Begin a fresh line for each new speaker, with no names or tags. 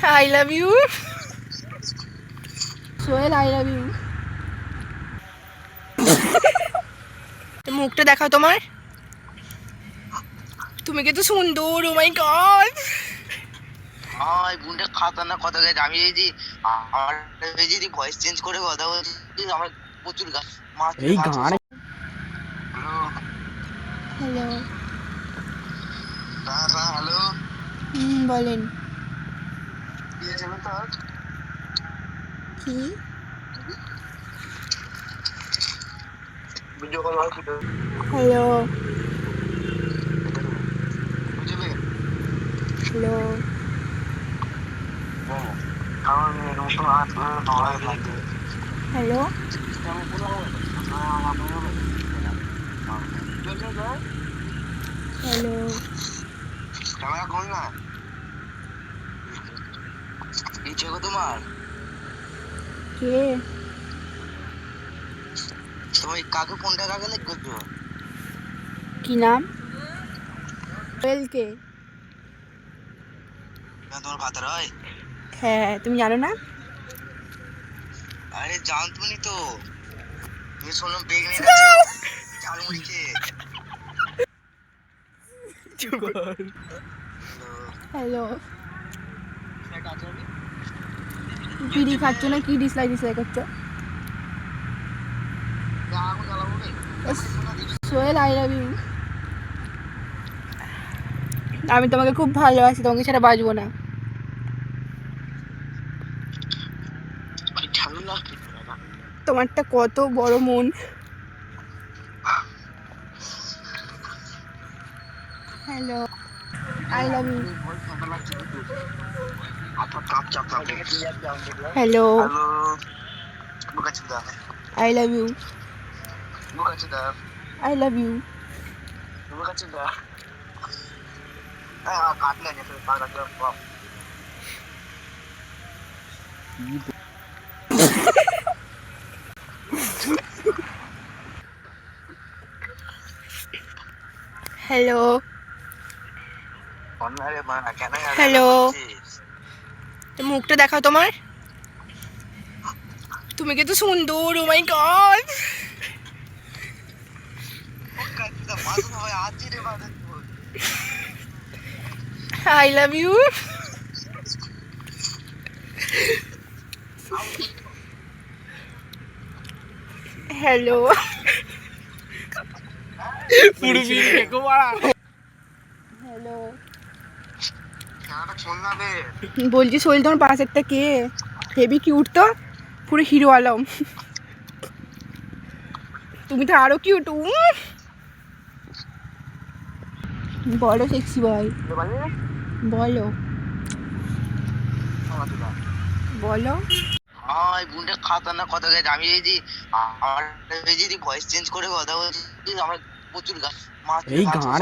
I love you. Sohel I love you. মুখটা দেখাও তোমার। তুমি কিন্তু সুন্দর। Oh my god.
বোনটা খাতারনাক কথা গেছে। আমি এই যে আমার যদি ভয়েস চেঞ্জ করে কথা বলছি আমার প্রচুর
এই গান।
হ্যালো।
হ্যালো,
বলেন।
কি হয়েছে তোর?
কি
ভিডিও কল আসছিল।
হ্যালো
বুঝলি?
হ্যালো।
কারণ এরকম হাত ধরাই লাগবে।
হ্যালো
আমি পুরো
হ্যালো।
ক্যামেরা কই না? ইচ্ছে গো তোমার?
কে?
তুমি কাকে ফোনটা কাকে লেখ করছো?
কি নাম? সোহেল কে?
তোমার ভাতার হয়?
হ্যাঁ, তুমি জানো না?
আরে জানতুনি তো। তুমি শুনলাম বেগ নিয়ে গেছো ঝালমুড়ি খেয়ে।
হ্যালো। বিড়ি খাচ্ছ না? কি ডিসলাইক করছো? Sohel I love you. আমি তোমাকে খুব ভালোবাসি, তোমাকে ছাড়া বাঁচবো না। তোমারটা কত বড় মন। Hello I love you. Hello I love you. I love you. Hello hello. মুখটা দেখাও তোমার। তুমি কিন্তু সুন্দর। Oh my God. I love you. Hello. Hello. বলছি সোহেল তোমার পাশেরটা কে? হেভি কিউট তো, পুরো হিরো আলম। তুমি তো আরো কিউট। বলো সেক্সি বয়। বলো বলো।
বোনটা খাতারনাক কথা গেছে। আমি এই যে আমার যদি ভয়েস চেঞ্জ করে কথা বলছি আমার প্রচুর
এই গান।